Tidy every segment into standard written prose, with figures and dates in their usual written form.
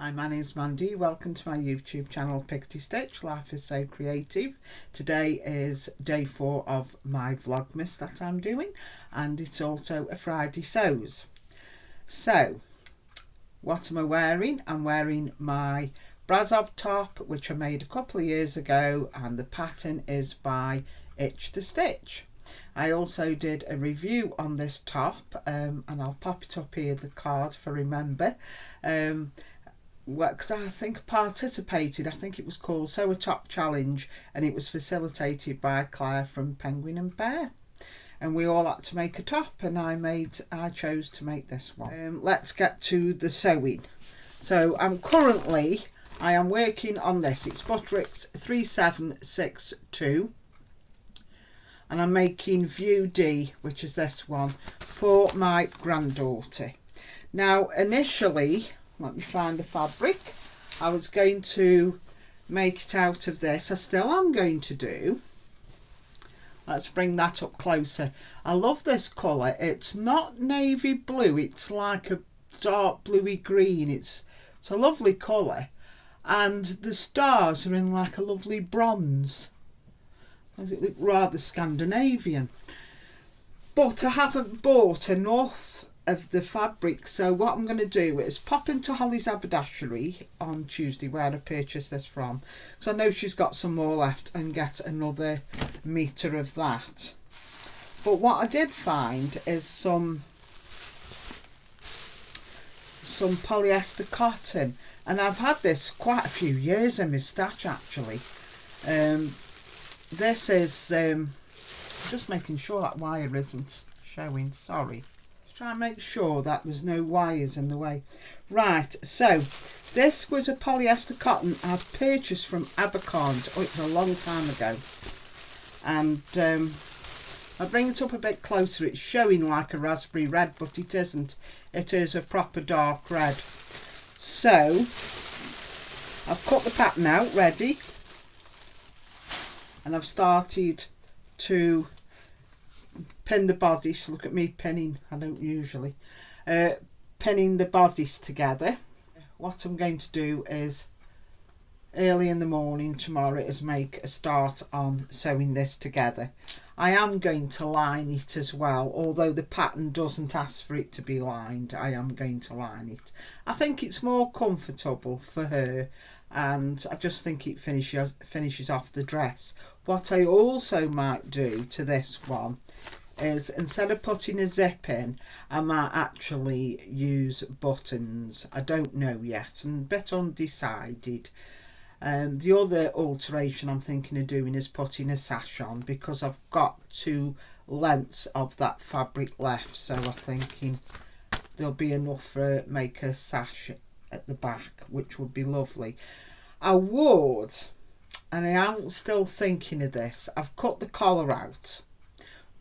Hi, my name's Mandy. Welcome to my YouTube channel Pickety Stitch. Life is so creative. Today is day 4 of my Vlogmas that I'm doing, and it's also a Friday sews. So, what am I wearing? I'm wearing my Brazov top, which I made a couple of years ago, and the pattern is by Itch to Stitch. I also did a review on this top, and I'll pop it up here, the card, if I remember. Because I think I participated, I think it was called Sew a Top Challenge, and it was facilitated by Claire from Penguin and Bear, and we all had to make a top, and I chose to make this one. Let's get to the sewing. So I am working on this. It's Butterick's 3762, and I'm making View D, which is this one, for my granddaughter. Now initially, let me find the fabric. I was going to make it out of this. I still am going to do. Let's bring that up closer. I love this colour. It's not navy blue. It's like a dark bluey green. It's a lovely colour. And the stars are in like a lovely bronze. It look rather Scandinavian. But I haven't bought enough of the fabric, so what I'm going to do is pop into Holly's haberdashery on Tuesday, where I purchased this from, because I know she's got some more left, and get another metre of that. But what I did find is some polyester cotton, and I've had this quite a few years in my stash actually. This is just making sure that wire isn't showing, sorry. Try and make sure that there's no wires in the way. Right, so this was a polyester cotton I purchased from Abercorns. Oh, it was a long time ago. And I'll bring it up a bit closer. It's showing like a raspberry red, but it isn't. It is a proper dark red. So I've cut the pattern out ready, and I've started to pin the bodice. Look at me pinning. I don't usually pinning the bodice together. What I'm going to do is early in the morning tomorrow is make a start on sewing this together. I am going to line it as well, although the pattern doesn't ask for it to be lined. I am going to line it. I think it's more comfortable for her, and I just think it finishes off the dress. What I also might do to this one is, instead of putting a zip in, I might actually use buttons. I don't know yet, I'm a bit undecided. The other alteration I'm thinking of doing is putting a sash on, because I've got 2 lengths of that fabric left, so I'm thinking there'll be enough for make a sash at the back, which would be lovely. I would, and I am still thinking of this, I've cut the collar out,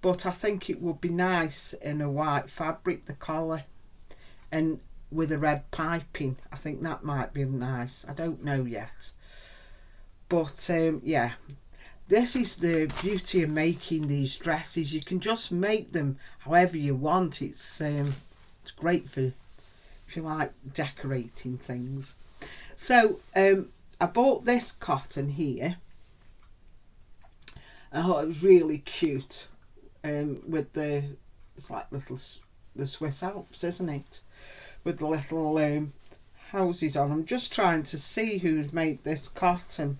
but I think it would be nice in a white fabric, the collar, and with a red piping. I think that might be nice. I don't know yet. But yeah, this is the beauty of making these dresses. You can just make them however you want. It's great for if you like decorating things. So I bought this cotton here. I thought it was really cute. With it's like the Swiss Alps, isn't it? With the little houses on. I'm just trying to see who's made this cotton.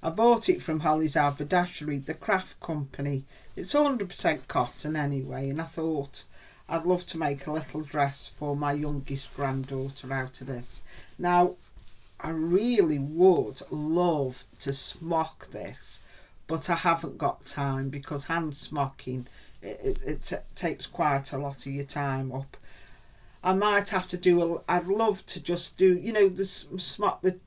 I bought it from Holly's haberdashery, the craft company. It's 100% cotton anyway, and I thought I'd love to make a little dress for my youngest granddaughter out of this. Now, I really would love to smock this, but I haven't got time, because hand smocking, it takes quite a lot of your time up. I might have to do I'd love to just do, you know, smock the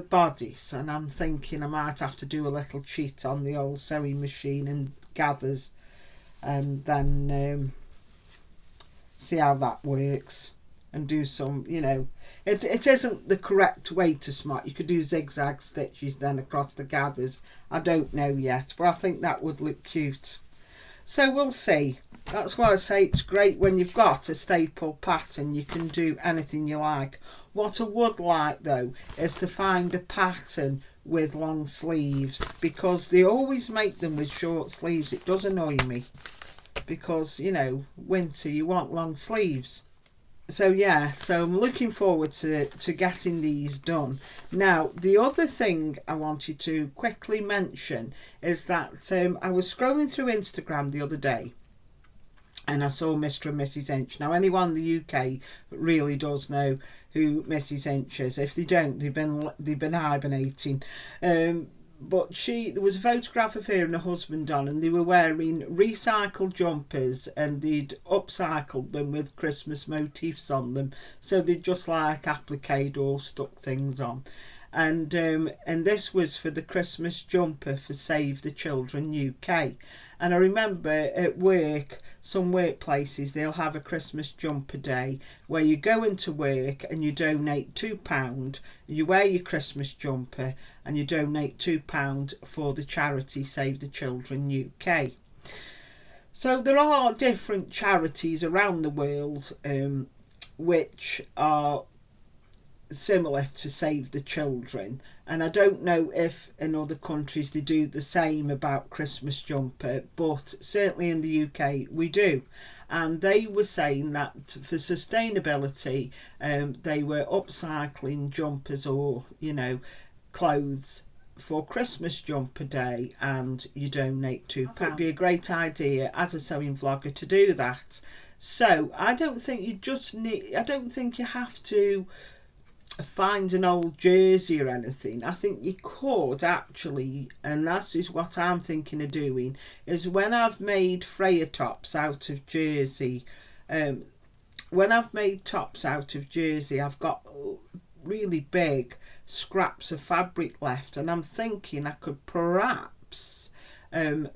bodice, and I'm thinking I might have to do a little cheat on the old sewing machine and gathers, and then see how that works, and do some, you know, it isn't the correct way to smock. You could do zigzag stitches then across the gathers. I don't know yet, but I think that would look cute. So we'll see. That's why I say it's great when you've got a staple pattern, you can do anything you like. What I would like though is to find a pattern with long sleeves, because they always make them with short sleeves. It does annoy me because, you know, winter you want long sleeves. So yeah, so I'm looking forward to getting these done. Now, the other thing I wanted to quickly mention is that I was scrolling through Instagram the other day and I saw Mr. and Mrs. Inch. Now, anyone in the UK really does know who Mrs. Inch is. If they don't, they've been hibernating. But there was a photograph of her and her husband on, and they were wearing recycled jumpers, and they'd upcycled them with Christmas motifs on them. So they'd just like appliqued or stuck things on. And this was for the Christmas jumper for Save the Children UK. And I remember at work, some workplaces, they'll have a Christmas jumper day where you go into work and you donate £2, you wear your Christmas jumper and you donate £2 for the charity Save the Children UK. So there are different charities around the world which are similar to Save the Children, and I don't know if in other countries they do the same about Christmas jumper, but certainly in the UK we do. And they were saying that for sustainability they were upcycling jumpers or, you know, clothes for Christmas jumper day, and you donate £2. It'd be a great idea as a sewing vlogger to do that. So I don't think you have to find an old jersey or anything. I think you could actually, and that is what I'm thinking of doing, is when I've made Freya tops out of jersey, I've got really big scraps of fabric left, and I'm thinking I could perhaps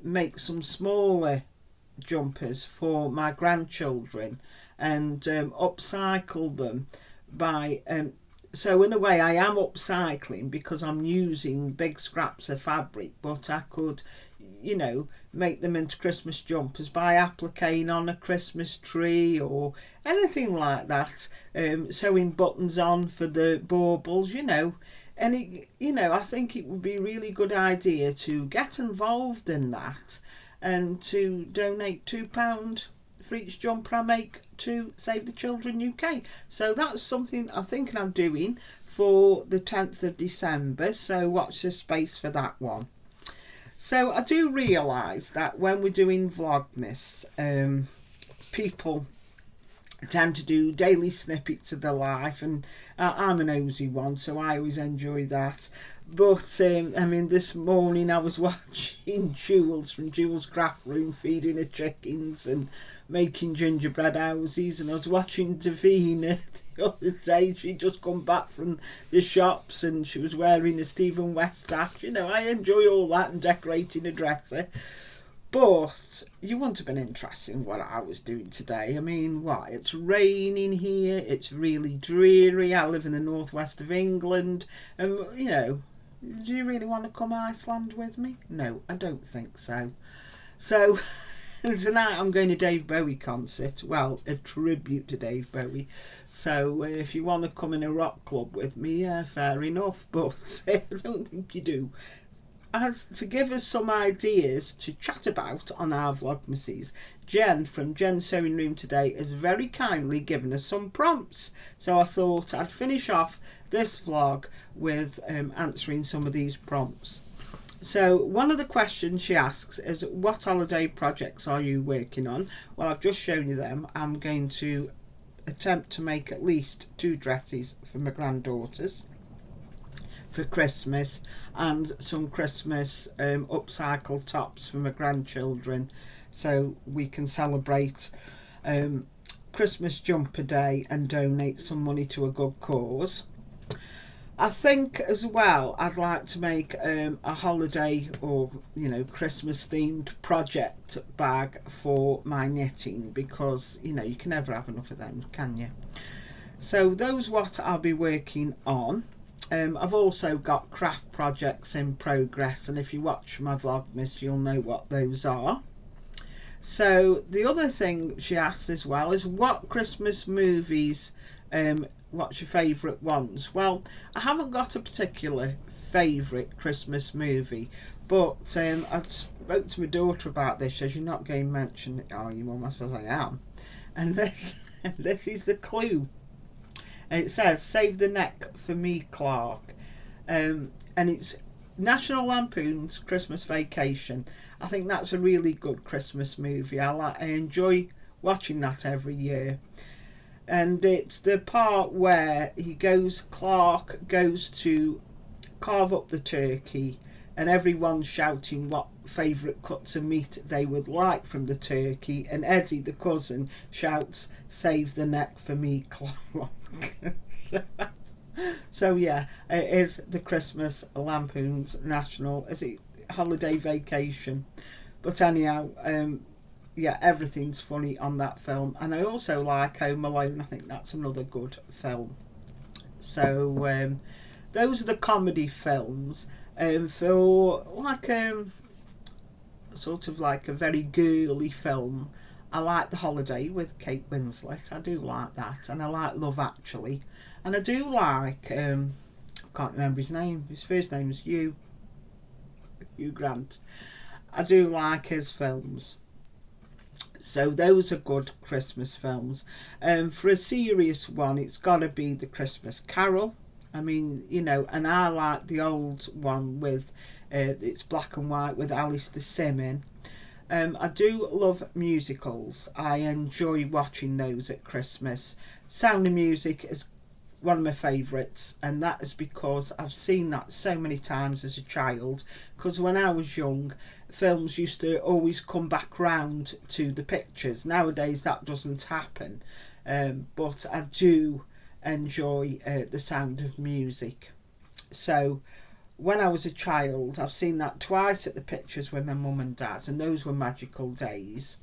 make some smaller jumpers for my grandchildren and upcycle them by so in a way I am upcycling because I'm using big scraps of fabric, but I could, you know, make them into Christmas jumpers by appliquing on a Christmas tree or anything like that, sewing buttons on for the baubles, you know. And I think it would be a really good idea to get involved in that and to donate £2 for each jumper I make to Save the Children UK. So that's something I'm thinking of doing for the 10th of December, so watch the space for that one. So I do realise that when we're doing Vlogmas, people tend to do daily snippets of their life, and I'm a nosy one, so I always enjoy that. But I mean, this morning I was watching Jules from Jules' Craft Room feeding her chickens and making gingerbread houses, and I was watching Davina the other day. She'd just come back from the shops and she was wearing a Stephen West hat. You know, I enjoy all that and decorating a dresser. But you wouldn't have been interested in what I was doing today. I mean, what? It's raining here. It's really dreary. I live in the northwest of England. And, you know, do you really want to come Iceland with me? No, I don't think so. So tonight I'm going to Dave Bowie concert. Well, a tribute to Dave Bowie. So if you want to come in a rock club with me, fair enough. But I don't think you do. As to give us some ideas to chat about on our Vlogmases, Jen from Jen's Sewing Room today has very kindly given us some prompts. So I thought I'd finish off this vlog with answering some of these prompts. So one of the questions she asks is, what holiday projects are you working on? Well, I've just shown you them. I'm going to attempt to make at least 2 dresses for my granddaughters for Christmas, and some Christmas upcycle tops for my grandchildren, so we can celebrate Christmas jumper day and donate some money to a good cause. I think as well I'd like to make a holiday or, you know, Christmas themed project bag for my knitting, because, you know, you can never have enough of them, can you? So those what I'll be working on. I've also got craft projects in progress, and if you watch my Vlogmas you'll know what those are. So the other thing she asked as well is, what Christmas movies, what's your favourite ones? Well, I haven't got a particular favourite Christmas movie, but I spoke to my daughter about this. Says, you're not going to mention it, are you, Mum? I says, I am. And this is the clue. And it says, Save the Neck for Me, Clark. And it's National Lampoon's Christmas Vacation. I think that's a really good Christmas movie. I enjoy watching that every year. And it's the part where Clark goes to carve up the turkey, and everyone's shouting what favourite cuts of meat they would like from the turkey, and Eddie, the cousin, shouts, Save the neck for me, Clark. So yeah, it is the Christmas Lampoon's National Holiday Vacation. But anyhow, yeah, everything's funny on that film. And I also like Home Alone. I think that's another good film. So those are the comedy films. For like sort of like a very girly film, I like The Holiday with Kate Winslet. I do like that. And I like Love Actually. And I do like, I can't remember his name. His first name is Hugh Grant. I do like his films. So those are good Christmas films. For a serious one, it's got to be The Christmas Carol. I mean, you know, and I like the old one with, it's black and white with Alistair Sim in. I do love musicals. I enjoy watching those at Christmas. Sound of Music is one of my favourites, and that is because I've seen that so many times as a child, because when I was young, films used to always come back round to the pictures. Nowadays that doesn't happen, but I do enjoy The Sound of Music. So when I was a child, I've seen that twice at the pictures with my mum and dad, and those were magical days.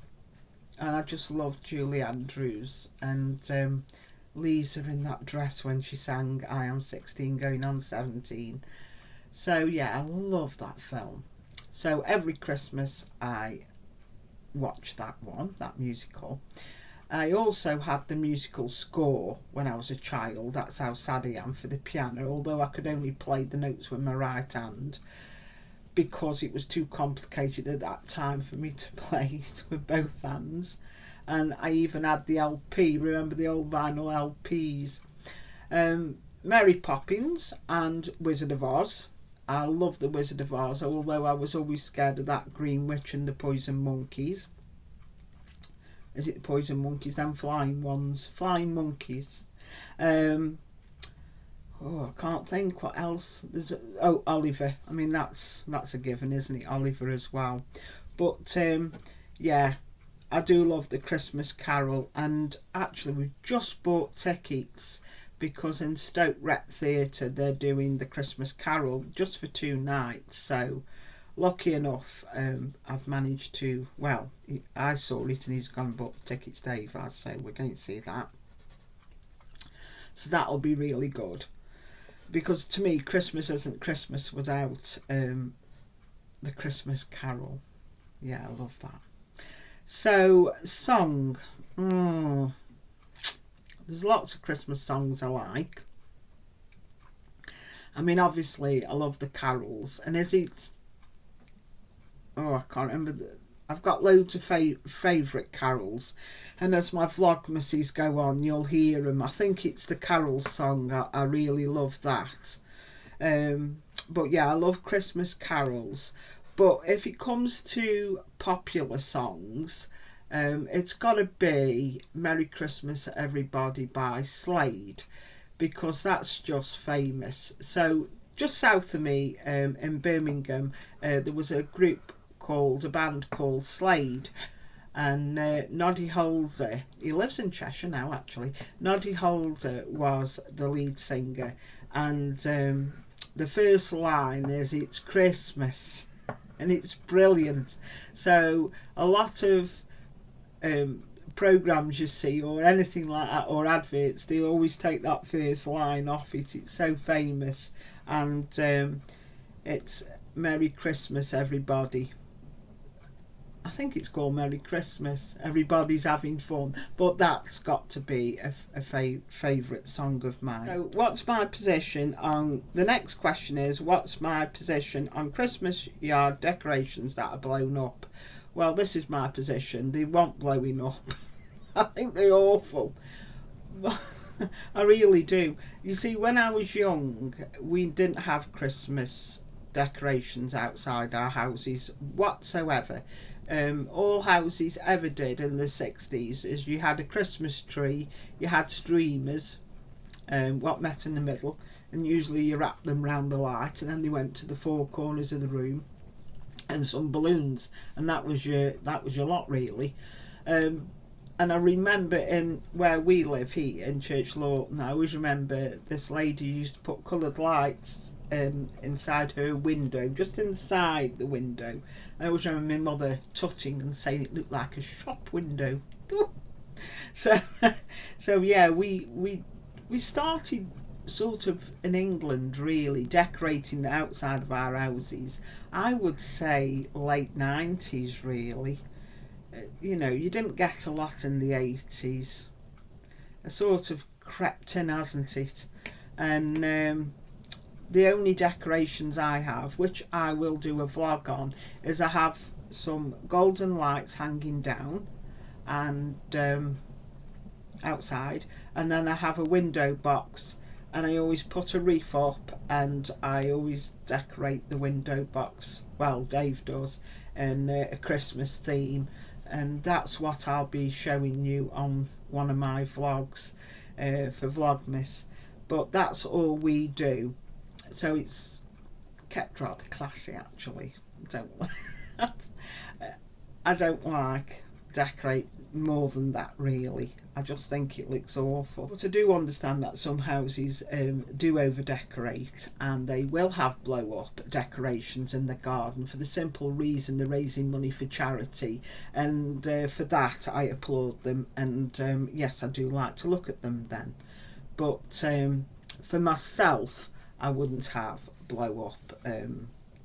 And I just loved Julie Andrews and Lisa in that dress when she sang I Am 16 Going on 17. So yeah, I love that film. So every Christmas I watch that musical. I also had the musical score when I was a child, That's How Sad I Am, for the piano, although I could only play the notes with my right hand because it was too complicated at that time for me to play it with both hands. And I even had the LP, remember the old vinyl LPs. Mary Poppins and Wizard of Oz. I love the Wizard of Oz, although I was always scared of that Green Witch and the Poison Monkeys. Is it the Poison Monkeys? Them flying ones. Flying monkeys. I can't think what else. Oliver. I mean, that's a given, isn't it? Oliver as well. But yeah, I do love the Christmas Carol, and actually we've just bought tickets because in Stoke Rep Theatre they're doing the Christmas Carol just for 2 nights. So lucky enough, I've managed to, well, I saw it and he's gone and bought the tickets, Dave has, so we're going to see that. So that'll be really good, because to me Christmas isn't Christmas without the Christmas Carol. Yeah, I love that. So song, there's lots of Christmas songs I like. I mean, obviously I love the carols, and I can't remember. I've got loads of favourite carols, and as my vlogmases go on you'll hear them. I think it's the carol song, I really love that. But yeah, I love Christmas carols. But if it comes to popular songs, it's got to be Merry Christmas Everybody by Slade, because that's just famous. So just south of me, in Birmingham, there was a band called Slade, and Noddy Holder, he lives in Cheshire now actually. Noddy Holder was the lead singer, and the first line is "It's Christmas," and it's brilliant. So a lot of programmes you see or anything like that, or adverts, they always take that first line off it. It's so famous, and it's Merry Christmas Everybody. I think it's called Merry Christmas. Everybody's having fun, but that's got to be a favourite song of mine. So what's my position on, the next question is, what's my position on Christmas yard decorations that are blown up? Well, this is my position. They want blowing up. I think they're awful. I really do. You see, when I was young, we didn't have Christmas decorations outside our houses whatsoever. All houses ever did in the 60s is you had a Christmas tree, you had streamers, what met in the middle, and usually you wrapped them round the light, and then they went to the four corners of the room, and some balloons, and that was your lot really. And I remember in where we live here in Church Lawton, I always remember this lady used to put coloured lights inside her window, just inside the window. I always remember my mother tutting and saying it looked like a shop window. So yeah, we started sort of in England really decorating the outside of our houses, I would say late 90s really. You know, you didn't get a lot in the 80s. It sort of crept in, hasn't it? And the only decorations I have, which I will do a vlog on, is I have some golden lights hanging down and outside, and then I have a window box, and I always put a wreath up, and I always decorate the window box, well Dave does, in a Christmas theme. And that's what I'll be showing you on one of my vlogs for Vlogmas. But that's all we do. So it's kept rather classy actually. I don't like decorate more than that really. I just think it looks awful. But I do understand that some houses do over decorate, and they will have blow up decorations in the garden for the simple reason they're raising money for charity, and for that I applaud them, and yes, I do like to look at them then. But for myself, I wouldn't have blow up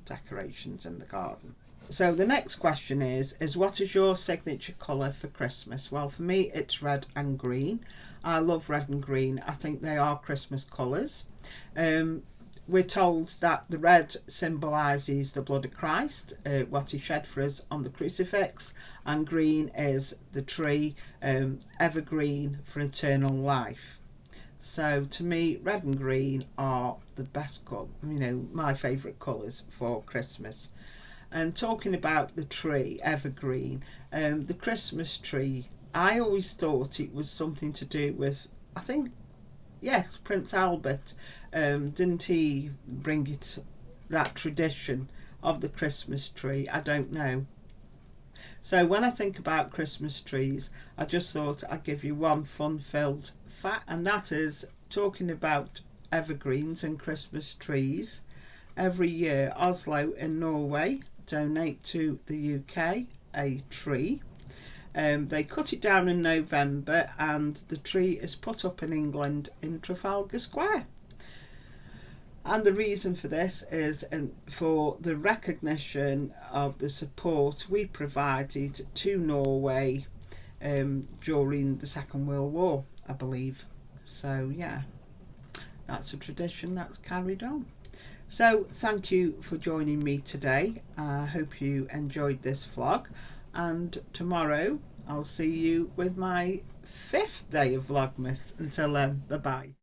decorations in the garden. So the next question is what is your signature colour for Christmas? Well, for me it's red and green. I love red and green. I think they are Christmas colours. We're told that the red symbolises the blood of Christ, what he shed for us on the crucifix, and green is the tree, evergreen for eternal life. So to me, red and green are the best colour, you know, my favourite colours for Christmas. And talking about the tree, evergreen, the Christmas tree, I always thought it was something to do with, I think, yes, Prince Albert. Didn't he bring it, that tradition of the Christmas tree? I don't know. So when I think about Christmas trees, I just thought I'd give you one fun-filled fact, and that is, talking about evergreens and Christmas trees, every year Oslo in Norway donate to the UK a tree. They cut it down in November, and the tree is put up in England in Trafalgar Square. And the reason for this is for the recognition of the support we provided to Norway during the Second World War, I believe. So yeah, that's a tradition that's carried on. So thank you for joining me today. I hope you enjoyed this vlog, and tomorrow I'll see you with my 5th day of Vlogmas. Until then, bye bye.